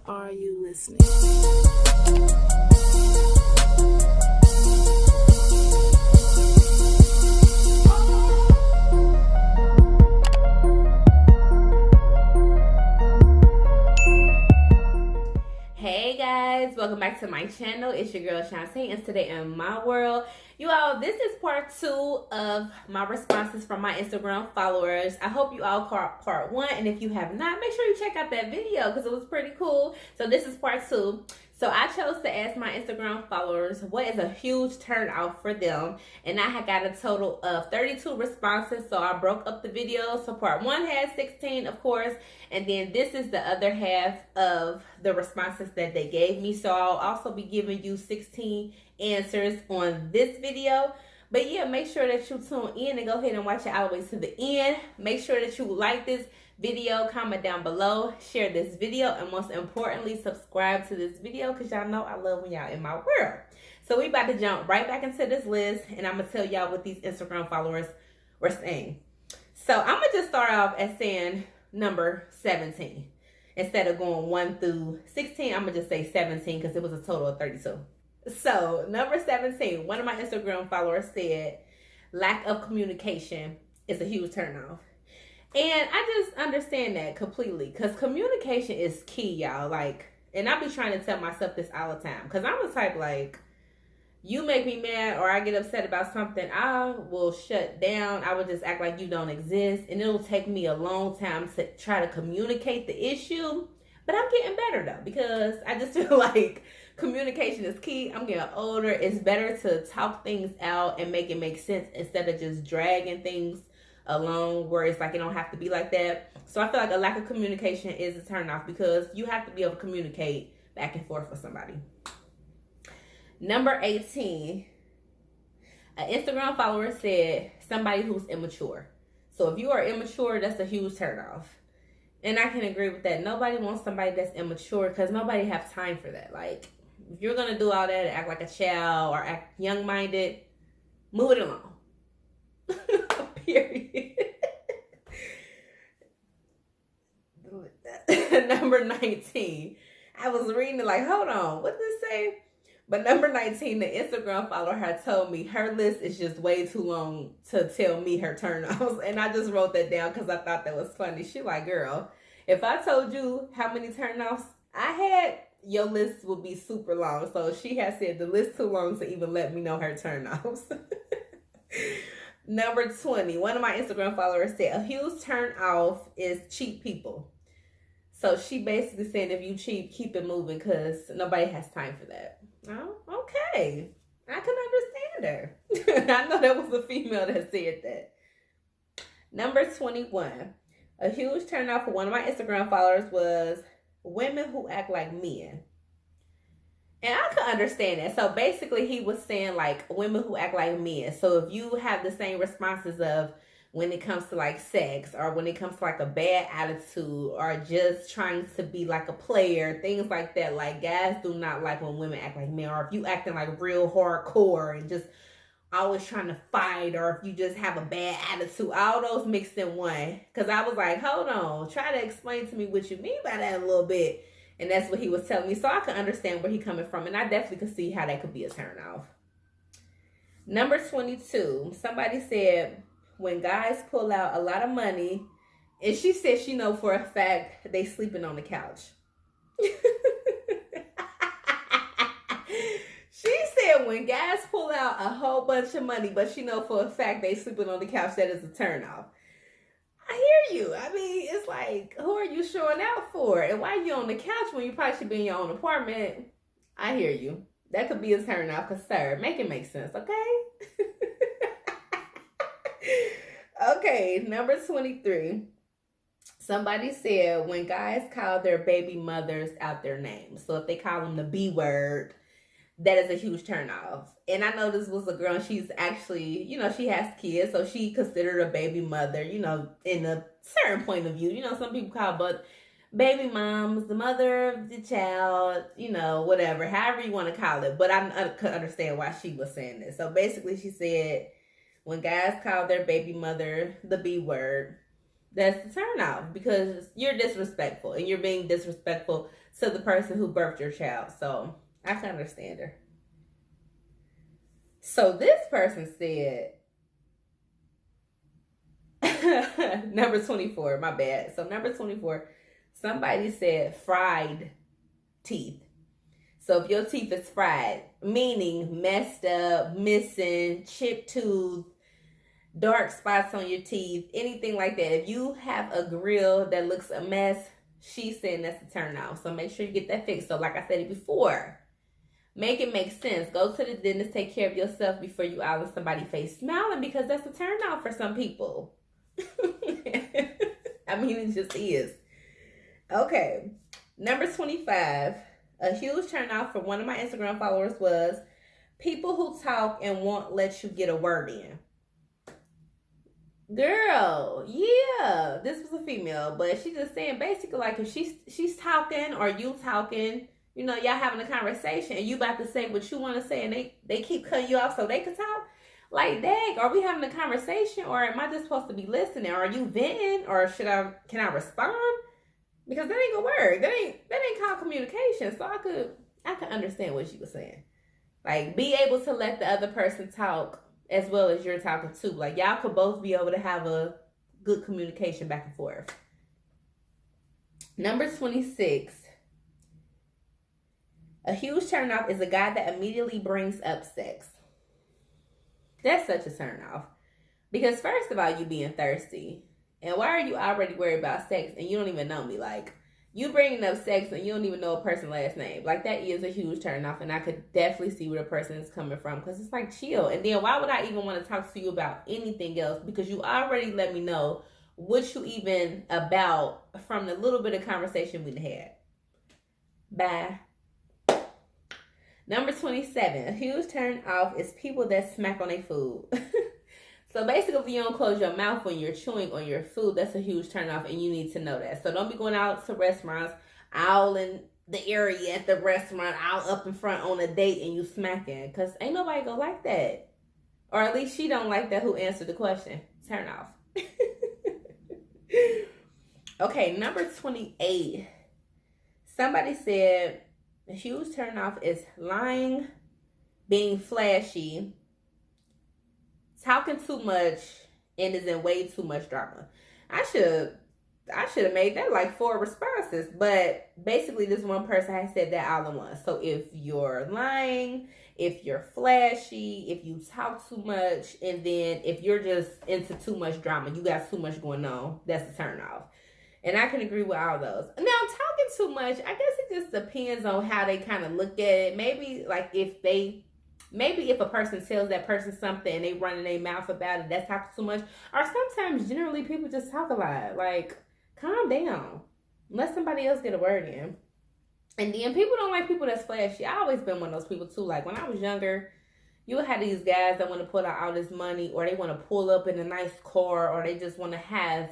Are you listening? Hey guys, welcome back to my channel. It's your girl Shantae, and today in my world, you all, this is part 2 of my responses from my Instagram followers. I hope you all caught part 1, and if you have not, make sure you check out that video because it was pretty cool. So this is part 2. So I chose to ask my Instagram followers what is a huge turnout for them, and I had got a total of 32 responses. So I broke up the video. So part 1 had 16, of course, and then this is the other half of the responses that they gave me. So I'll also be giving you 16 answers on this video. But yeah, make sure that you tune in and go ahead and watch it all the way to the end. Make sure that you like this video, comment down below, share this video, and most importantly, subscribe to this video because y'all know I love when y'all in my world. So we about to jump right back into this list, and I'm gonna tell y'all what these Instagram followers were saying. So I'm gonna just start off as saying number 17. Instead of going 1 through 16, I'm gonna just say 17 because it was a total of 32. So number 17, one of my Instagram followers said, lack of communication is a huge turnoff. And I just understand that completely because communication is key, y'all. Like, and I be trying to tell myself this all the time because I'm the type, like, you make me mad or I get upset about something, I will shut down. I will just act like you don't exist. And it'll take me a long time to try to communicate the issue. But I'm getting better, though, because I just feel like communication is key. I'm getting older. It's better to talk things out and make it make sense instead of just dragging things along where it's like it don't have to be like that. So I feel like a lack of communication is a turnoff because you have to be able to communicate back and forth with somebody. Number 18, an Instagram follower said somebody who's immature. So if you are immature, that's a huge turnoff. And I can agree with that. Nobody wants somebody that's immature because nobody has time for that. Like, if you're going to do all that and act like a child or act young-minded, move it along. Period. Number 19. I was reading it like, hold on, what did it say? But number 19, the Instagram follower had told me her list is just way too long to tell me her turn-offs. And I just wrote that down because I thought that was funny. She like, girl, if I told you how many turn-offs I had, your list would be super long. So she has said the list too long to even let me know her turn-offs. Number 20, one of my Instagram followers said a huge turn-off is cheap people. So she basically said if you cheap, keep it moving because nobody has time for that. Oh, okay. I can understand her. I know that was a female that said that. Number 21. A huge turnoff for one of my Instagram followers was women who act like men. And I could understand that. So basically he was saying like women who act like men. So if you have the same responses of when it comes to like sex or when it comes to like a bad attitude or just trying to be like a player, things like that. Like guys do not like when women act like men, or if you acting like real hardcore and just always trying to fight, or if you just have a bad attitude, all those mixed in one. Because I was like, hold on, try to explain to me what you mean by that a little bit. And that's what he was telling me. So I can understand where he's coming from. And I definitely could see how that could be a turnoff. Number 22, somebody said, when guys pull out a lot of money, and she said she know for a fact they sleeping on the couch. She said when guys pull out a whole bunch of money, but she know for a fact they sleeping on the couch, that is a turnoff. I hear you. I mean, it's like, who are you showing out for? And why are you on the couch when you probably should be in your own apartment? I hear you. That could be a turnoff, because, sir, make it make sense, okay? Okay, number 23. Somebody said when guys call their baby mothers out their names. So if they call them the B word, that is a huge turnoff. And I know this was a girl, she's actually, you know, she has kids, so she considered a baby mother, you know, in a certain point of view. You know, some people call but baby moms, the mother of the child, you know, whatever, however you want to call it. But I could understand why she was saying this. So basically she said when guys call their baby mother the B word, That's the turn off because you're disrespectful and you're being disrespectful to the person who birthed your child. So I can understand her. So this person said, number 24, my bad. So number 24, somebody said fried teeth. So if your teeth is fried, meaning messed up, missing, chipped tooth, dark spots on your teeth, anything like that. If you have a grill that looks a mess, she's saying that's a turn off. So make sure you get that fixed. So like I said it before, make it make sense. Go to the dentist, take care of yourself before you out in somebody's face smiling, because that's a turn off for some people. I mean, it just is. Okay, number 25. A huge turn off for one of my Instagram followers was people who talk and won't let you get a word in. Girl, yeah, this was a female, but she just saying basically like if she's talking or you talking, you know, y'all having a conversation and you about to say what you want to say and they keep cutting you off so they can talk. Like, dang, are we having a conversation or am I just supposed to be listening? Or are you venting or can I respond? Because that ain't gonna work. That ain't called communication. So I could understand what she was saying. Like, be able to let the other person talk as well as you're talking too. Like, y'all could both be able to have a good communication back and forth. Number 26. A huge turnoff is a guy that immediately brings up sex. That's such a turnoff. Because first of all, you being thirsty. And why are you already worried about sex and you don't even know me? Like, you bringing up sex and you don't even know a person's last name. Like, that is a huge turn off. And I could definitely see where the person is coming from. Because it's like, chill. And then why would I even want to talk to you about anything else? Because you already let me know what you even about from the little bit of conversation we had. Bye. Number 27. A huge turn off is people that smack on their food. So basically, if you don't close your mouth when you're chewing on your food, that's a huge turn off, and you need to know that. So don't be going out to restaurants, all in the area at the restaurant, all up in front on a date, and you smacking, because ain't nobody gonna like that. Or at least she don't like that who answered the question. Turn off. Okay, number 28. Somebody said a huge turn off is lying, being flashy, talking too much, and is in way too much drama. I should have made that like 4 responses, but basically this one person has said that all in one. So if you're lying, if you're flashy, if you talk too much, and then if you're just into too much drama, you got too much going on, that's a turn off. And I can agree with all those. Now, talking too much, I guess it just depends on how they kind of look at it. Maybe like if a person tells that person something and they running their mouth about it, that's talking too much. Or sometimes, generally, people just talk a lot. Like, calm down. Let somebody else get a word in. And then people don't like people that's flashy. I always been one of those people, too. Like, when I was younger, you would have these guys that want to put out all this money, or they want to pull up in a nice car, or they just want to have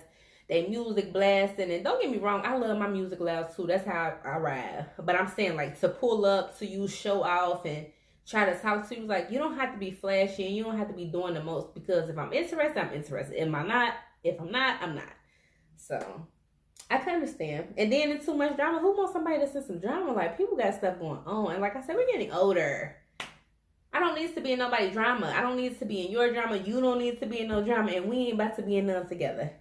their music blasting. And don't get me wrong, I love my music loud, too. That's how I ride. But I'm saying, like, to pull up, to you show off and try to talk to you, like, you don't have to be flashy and you don't have to be doing the most, because if I'm interested, I'm interested. If I'm not, I'm not. So I can understand. And then it's too much drama. Who wants somebody to send some drama? Like, people got stuff going on. And like I said, we're getting older. I don't need to be in nobody's drama. I don't need to be in your drama. You don't need to be in no drama. And we ain't about to be in none together.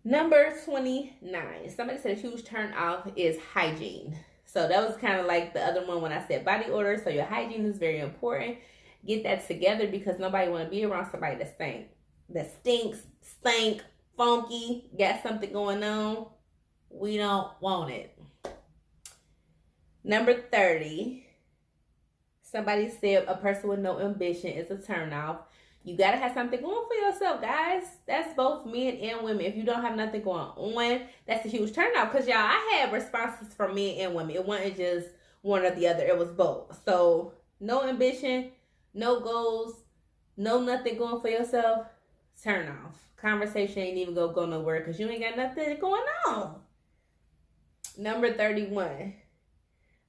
Number 29. Somebody said a huge turn off is hygiene. So that was kind of like the other one when I said body odor. So your hygiene is very important. Get that together, because nobody want to be around somebody that stinks, stank, funky, got something going on. We don't want it. Number 30. Somebody said a person with no ambition is a turnoff. You got to have something going for yourself, guys. That's both men and women. If you don't have nothing going on, that's a huge turnoff. Because, y'all, I had responses from men and women. It wasn't just one or the other. It was both. So, no ambition, no goals, no nothing going for yourself, turn off. Conversation ain't even going to go nowhere because you ain't got nothing going on. Number 31.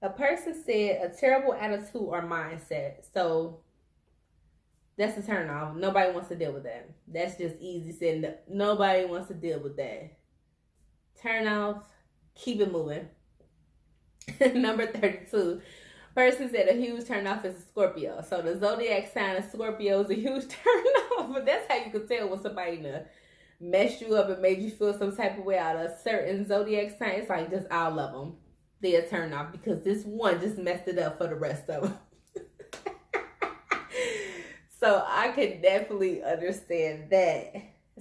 A person said a terrible attitude or mindset. So, That's a turn off. Nobody wants to deal with that. That's just easy said. Nobody wants to deal with that. Turn off. Keep it moving. Number 32. Person said a huge turn off is a Scorpio. So the zodiac sign of Scorpio is a huge turn off. But that's how you can tell when somebody messed you up and made you feel some type of way out of a certain zodiac sign. It's like just all of them. They'll turn off because this one just messed it up for the rest of them. So I could definitely understand that.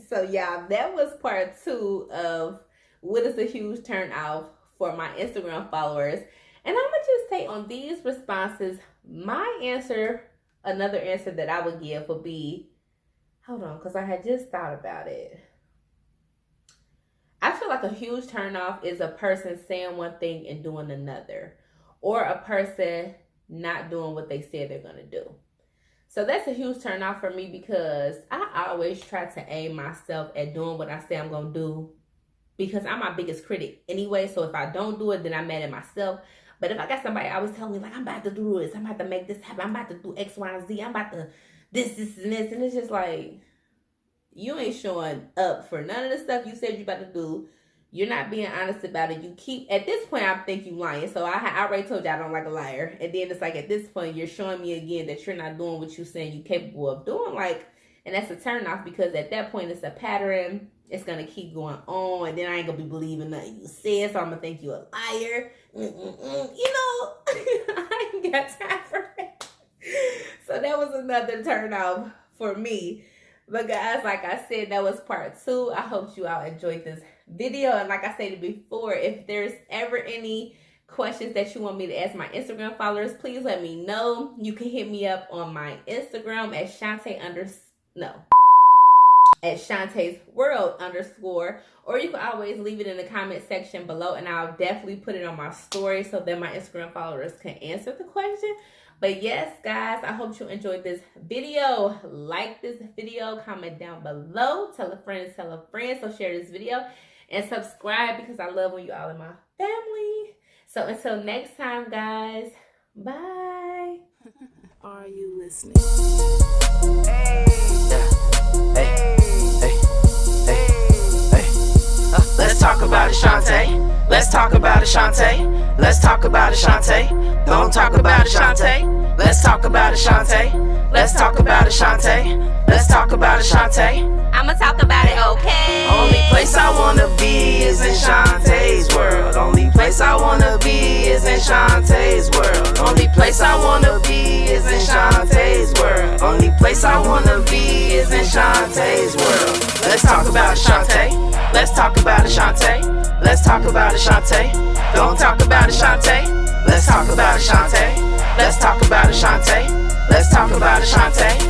So yeah, that was part 2 of what is a huge turn off for my Instagram followers. And I'm going to just say on these responses, my answer, another answer that I would give would be, hold on, because I had just thought about it. I feel like a huge turnoff is a person saying one thing and doing another, or a person not doing what they said they're going to do. So that's a huge turnoff for me because I always try to aim myself at doing what I say I'm going to do because I'm my biggest critic anyway. So if I don't do it, then I'm mad at myself. But if I got somebody always telling me, like, I'm about to do this, I'm about to make this happen, I'm about to do X, Y, and Z, I'm about to this, and this. And it's just like, you ain't showing up for none of the stuff you said you about to do. You're not being honest about it. You keep, at this point, I think you lying. So I already told you I don't like a liar. And then it's like, at this point, you're showing me again that you're not doing what you're saying you're capable of doing. Like, and that's a turn off because at that point, it's a pattern. It's going to keep going on. And then I ain't going to be believing nothing you said. So I'm going to think you a liar. You know, I ain't got time for that. So that was another turn off for me. But guys, like I said, that was part 2. I hope you all enjoyed this video. And like I said before, if there's ever any questions that you want me to ask my Instagram followers, please let me know. You can hit me up on my Instagram at Shantae's World _, or you can always leave it in the comment section below and I'll definitely put it on my story so that my Instagram followers can answer the question. But yes, guys, I hope you enjoyed this video. Like this video, comment down below, tell a friend, so share this video and subscribe because I love when you all in my family. So until next time, guys, bye. Are you listening? Hey, hey, hey, hey, hey. Let's talk about it, Shantae. Let's talk about it, Shantae. Let's talk about it, Shantae. Don't talk about it, Shantae. Let's talk about it, Shantae. Let's talk about it, Shantae. Let's talk about it, Shantae. I'ma talk about it, okay? Only place I wanna be is in Shantae's world. Only place I wanna be is in Shantae's world. Only place I wanna be is in Shantae's world. Only place I wanna be is in Shantae's world. Let's talk about it, Shantae. Let's talk about it, Shantae. Let's talk about it, Shantae. Don't talk about it, Shantae. Let's talk about it, Shantae. Let's talk about it, Shantae. Let's talk about it, Shantae.